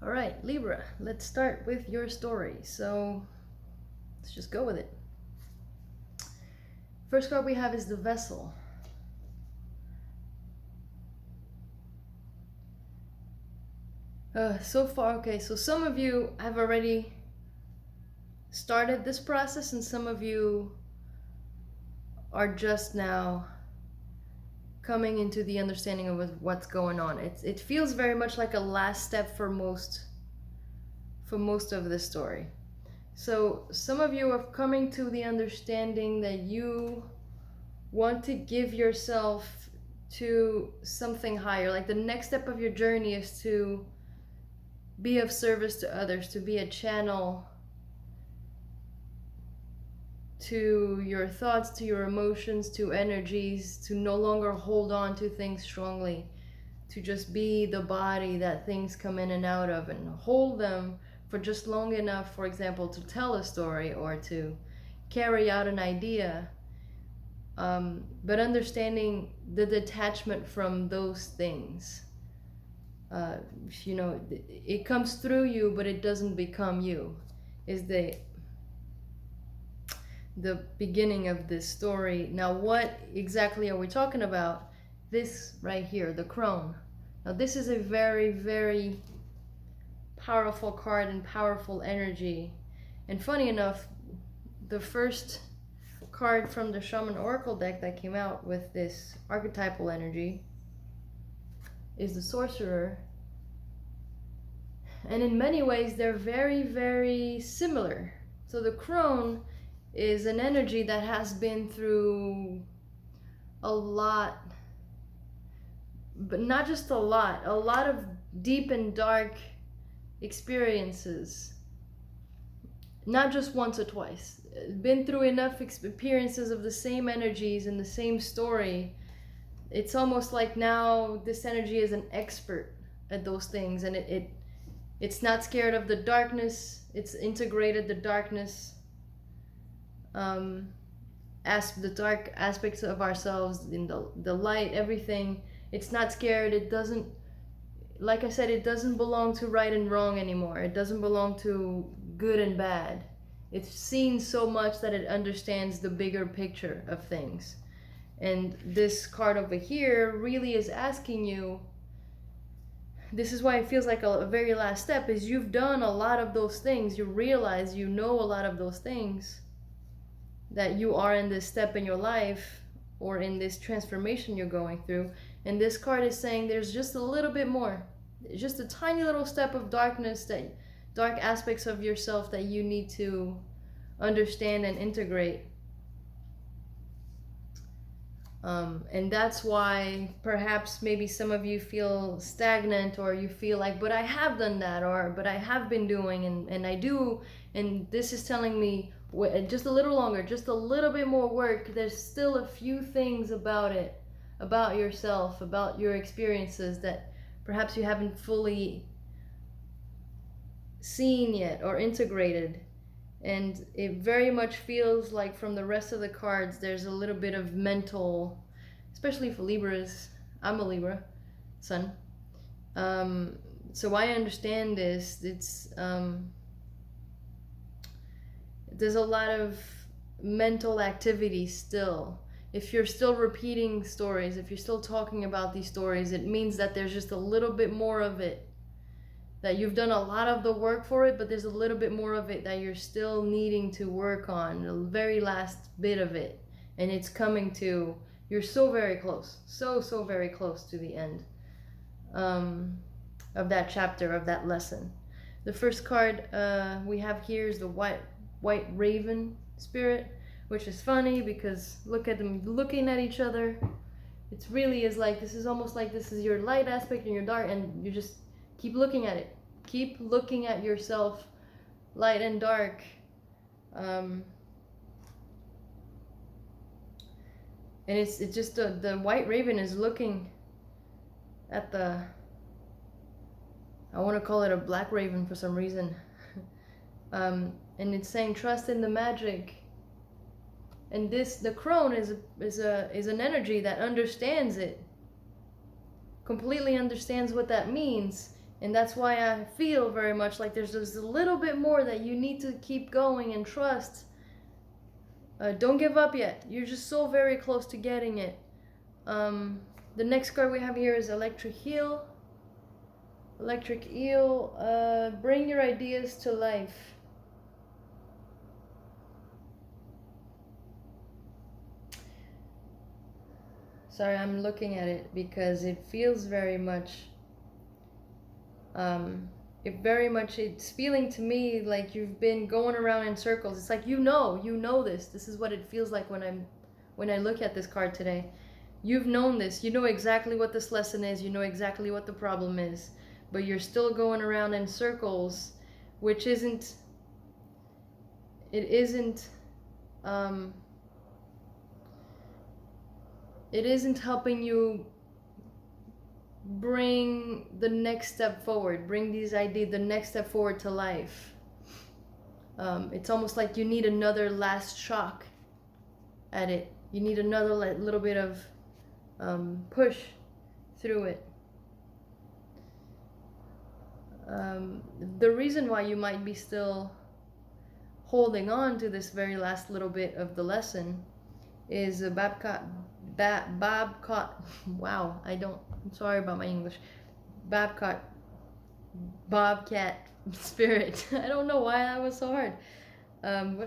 All right, Libra, let's start with your story. So let's just go with it. First card we have is the Vessel. So far, okay, so some of you have already started this process and some of you are just now coming into the understanding of what's going on. It feels very much like a last step for most of this story. So some of you are coming to the understanding that you want to give yourself to something higher. Like the next step of your journey is to be of service to others, to be a channel to your thoughts, to your emotions, to energies, to no longer hold on to things strongly, to just be the body that things come in and out of and hold them for just long enough, for example, to tell a story or to carry out an idea. But understanding the detachment from those things. It comes through you, but it doesn't become you, is the beginning of this story. Now, what exactly are we talking about? This right here, the crone. Now, this is a very, very powerful card and powerful energy. And funny enough, the first card from the Shaman Oracle deck that came out with this archetypal energy is the Sorcerer. And in many ways, they're very, very similar. So the crone is an energy that has been through a lot, but not just a lot of deep and dark experiences, not just once or twice. Been through enough experiences of the same energies and the same story. It's almost like now this energy is an expert at those things, and it's not scared of the darkness. It's integrated the darkness, the dark aspects of ourselves in the light, everything. It's not scared. It doesn't, like I said, it doesn't belong to right and wrong anymore. It doesn't belong to good and bad. It's seen so much that it understands the bigger picture of things. And this card over here really is asking you, this is why it feels like a very last step, is you've done a lot of those things. You realize you know a lot of those things, that you are in this step in your life or in this transformation you're going through. And this card is saying there's just a little bit more, just a tiny little step of darkness, that dark aspects of yourself that you need to understand and integrate. And that's why perhaps maybe some of you feel stagnant, or you feel like, but I have done that, or but I have been doing, and I do, and this is telling me just a little longer, just a little bit more work. There's still a few things about it, about yourself, about your experiences that perhaps you haven't fully seen yet or integrated. And it very much feels like from the rest of the cards there's a little bit of mental, especially for Libras. I'm a Libra sun, so I understand this. There's a lot of mental activity still. If you're still repeating stories, if you're still talking about these stories, it means that there's just a little bit more of it, that you've done a lot of the work for it, but there's a little bit more of it that you're still needing to work on, the very last bit of it. And it's coming to, you're so very close, so very close to the end of that chapter, of that lesson. The first card we have here is the white raven spirit, which is funny because look at them looking at each other. It really is like, this is almost like this is your light aspect and your dark, and you just keep looking at it. Keep looking at yourself, light and dark. And it's just the white raven is looking at the, I want to call it a black raven for some reason. And it's saying trust in the magic. And the crone is an energy that understands it, completely understands what that means. And that's why I feel very much like there's just a little bit more that you need to keep going and trust. Don't give up yet. You're just so very close to getting it. The next card we have here is Electric Eel. Electric Eel, bring your ideas to life. Sorry, I'm looking at it because it feels very much, it's feeling to me like you've been going around in circles. It's like, you know this. This is what it feels like when I look at this card today. You've known this. You know exactly what this lesson is. You know exactly what the problem is. But you're still going around in circles, which isn't helping you bring the next step forward, bring these ideas, the next step forward to life. It's almost like you need another last shock at it. You need another little bit of push through it. The reason why you might be still holding on to this very last little bit of the lesson is a Babcock, wow, I'm sorry about my English. Bobcat spirit. I don't know why that was so hard.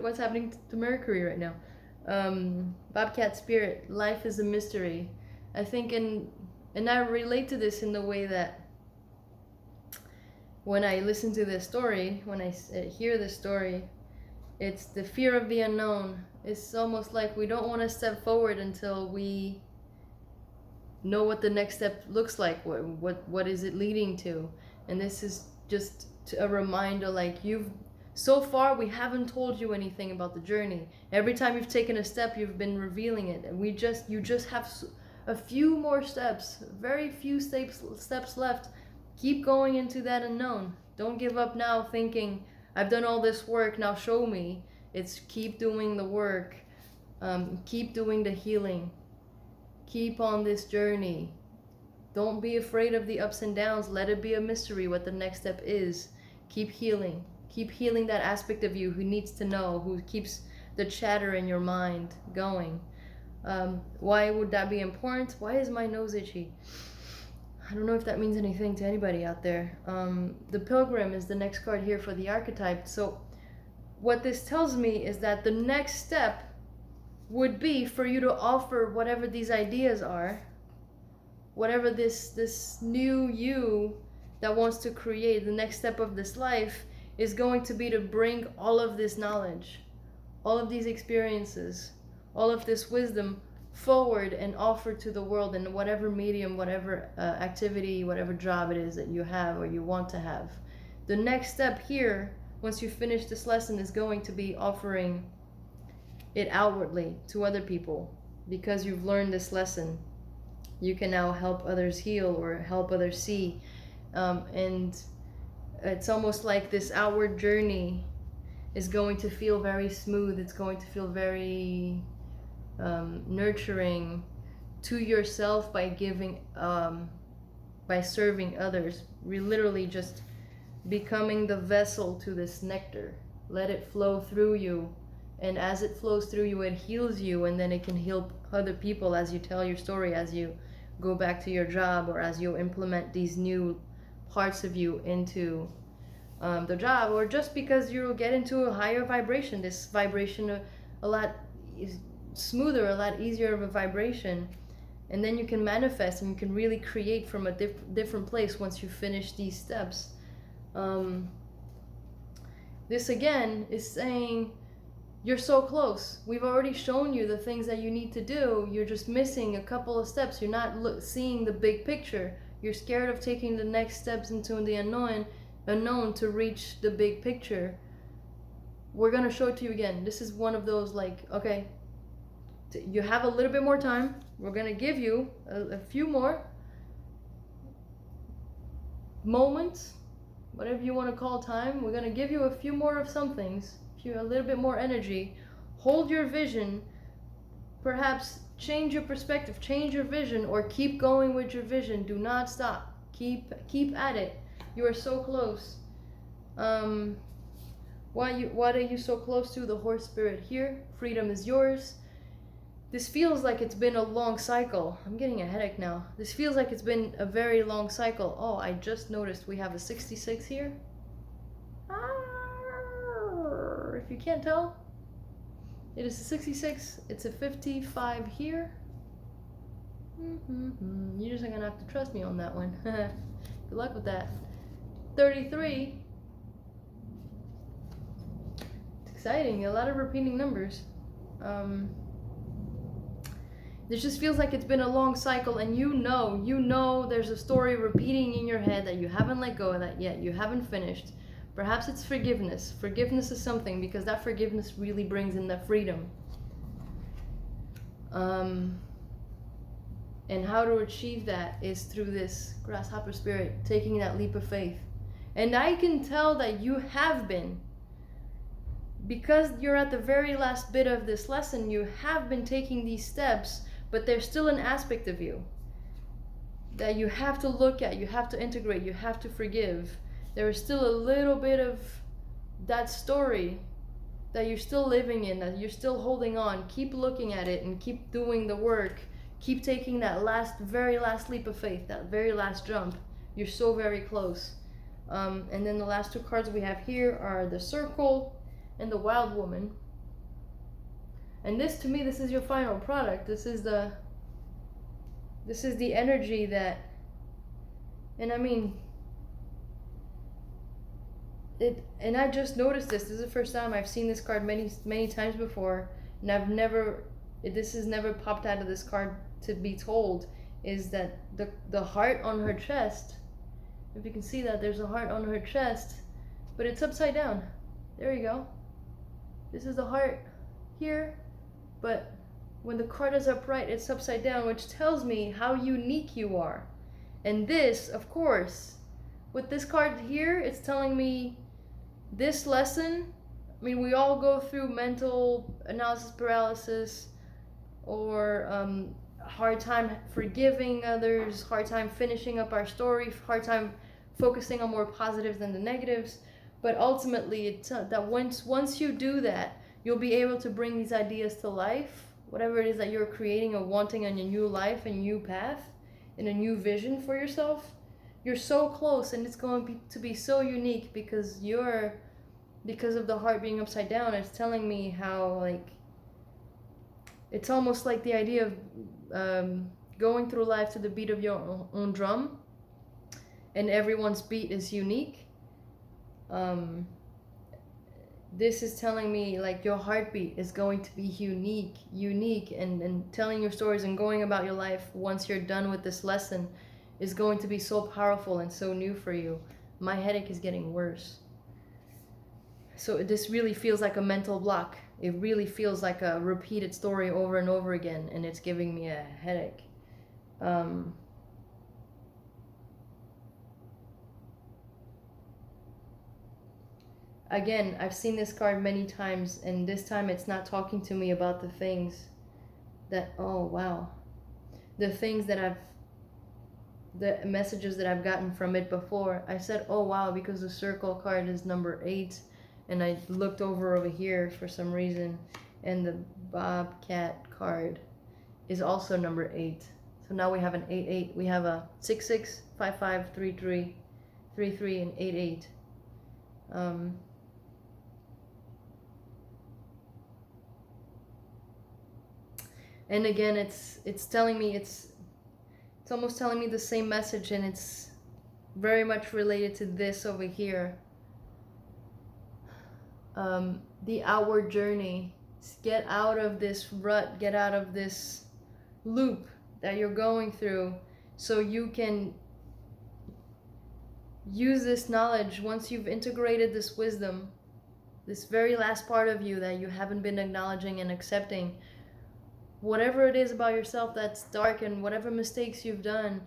What's happening to Mercury right now? Bobcat spirit, life is a mystery. I think, and I relate to this in the way that when I listen to this story, when I hear this story, it's the fear of the unknown. It's almost like we don't want to step forward until we know what the next step looks like. What is it leading to? And this is just a reminder, like, so far we haven't told you anything about the journey. Every time you've taken a step, you've been revealing it, and you just have a few more steps, very few steps left. Keep going into that unknown. Don't give up now thinking, I've done all this work, now show me. It's keep doing the work. Keep doing the healing. Keep on this journey. Don't be afraid of the ups and downs. Let it be a mystery what the next step is. Keep healing. Keep healing that aspect of you who needs to know, who keeps the chatter in your mind going. Why would that be important? Why is my nose itchy? I don't know if that means anything to anybody out there. The Pilgrim is the next card here for the archetype. So what this tells me is that the next step would be for you to offer whatever these ideas are, whatever this new you that wants to create the next step of this life is going to be, to bring all of this knowledge, all of these experiences, all of this wisdom forward and offer to the world in whatever medium, whatever activity, whatever job it is that you have or you want to have. The next step here, once you finish this lesson, is going to be offering it outwardly to other people. Because you've learned this lesson, you can now help others heal or help others see. And it's almost like this outward journey is going to feel very smooth. It's going to feel very nurturing to yourself by giving, by serving others. We're literally just becoming the vessel to this nectar. Let it flow through you, and as it flows through you, it heals you, and then it can heal other people as you tell your story, as you go back to your job, or as you implement these new parts of you into the job, or just because you'll get into a higher vibration. This vibration a lot smoother, a lot easier of a vibration, and then you can manifest and you can really create from a different place once you finish these steps. This again is saying you're so close. We've already shown you the things that you need to do. You're just missing a couple of steps. You're not seeing the big picture. You're scared of taking the next steps into the unknown to reach the big picture. We're gonna show it to you again. This is one of those, like, okay, you have a little bit more time. We're gonna give you a few more moments, whatever you want to call time. We're gonna give you a few more of some things, a little bit more energy. Hold your vision. Perhaps change your perspective, change your vision, or keep going with your vision. Do not stop. Keep at it. You are so close. What are you so close to? The horse spirit here. Freedom is yours. This feels like it's been a long cycle. I'm getting a headache now. This feels like it's been a very long cycle. Oh, I just noticed we have a 66 here. If you can't tell, it is a 66. It's a 55 here. You're just gonna have to trust me on that one. Good luck with that. 33. It's exciting. A lot of repeating numbers. This just feels like it's been a long cycle, and you know there's a story repeating in your head that you haven't let go of that yet. You haven't finished. Perhaps it's forgiveness. Forgiveness is something, because that forgiveness really brings in that freedom. And how to achieve that is through this grasshopper spirit, taking that leap of faith. And I can tell that you have been. Because you're at the very last bit of this lesson, you have been taking these steps, but there's still an aspect of you that you have to look at, you have to integrate, you have to forgive. There is still a little bit of that story that you're still living in, that you're still holding on. Keep looking at it and keep doing the work. Keep taking that very last leap of faith, that very last jump. You're so very close. And then the last two cards we have here are the Circle and the Wild Woman. And this, to me, this is your final product. This is the energy that, and I mean, and I just noticed this. This is the first time I've seen this card many times before, and this has never popped out of this card to be told, is that the heart on her chest, if you can see that, there's a heart on her chest, but it's upside down. There you go. This is the heart here, but when the card is upright, it's upside down, which tells me how unique you are. And this, of course, with this card here, it's telling me this lesson. I mean, we all go through mental analysis paralysis, or hard time forgiving others, hard time finishing up our story, hard time focusing on more positives than the negatives. But ultimately, it's that once you do that, you'll be able to bring these ideas to life, whatever it is that you're creating or wanting in a new life, a new path, in a new vision for yourself. You're so close, and it's going to be so unique, because of the heart being upside down. It's telling me how, like, it's almost like the idea of going through life to the beat of your own drum, and everyone's beat is unique. This is telling me, like, your heartbeat is going to be unique, and telling your stories and going about your life once you're done with this lesson is going to be so powerful and so new for you. My headache is getting worse. So this really feels like a mental block. It really feels like a repeated story over and over again, and it's giving me a headache. Again, I've seen this card many times, and this time it's not talking to me about the things that, oh wow, the things that the messages that I've gotten from it before. I said, oh wow, because the Circle card is number 8, and I looked over here for some reason, and the Bobcat card is also number 8. So now we have an 8-8. We have a 6-6, 5-5, 3-3, 3-3, and 8-8. And again, it's telling me, it's almost telling me the same message, and it's very much related to this over here. The outward journey. Get out of this rut, get out of this loop that you're going through, so you can use this knowledge. Once you've integrated this wisdom, this very last part of you that you haven't been acknowledging and accepting, whatever it is about yourself that's dark, and whatever mistakes you've done,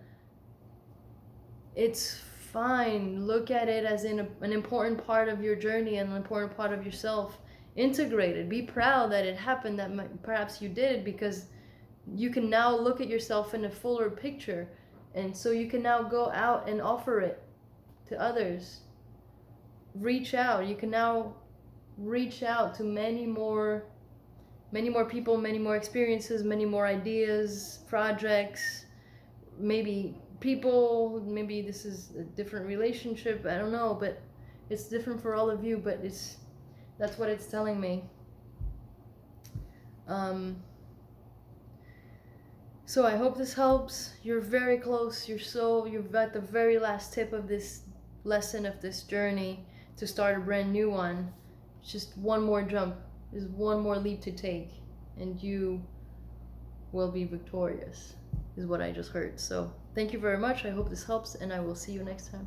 it's fine. Look at it as an important part of your journey and an important part of yourself. Integrate it. Be proud that it happened, that perhaps you did, because you can now look at yourself in a fuller picture, and so you can now go out and offer it to others. Reach out. You can now reach out to many more people, many more experiences, many more ideas, projects, maybe people, maybe this is a different relationship, I don't know, but it's different for all of you, but that's what it's telling me. So I hope this helps. You're very close. You've got the very last tip of this lesson, of this journey to start a brand new one. Just one more jump, is one more leap to take, and you will be victorious, is what I just heard. So thank you very much. I hope this helps, and I will see you next time.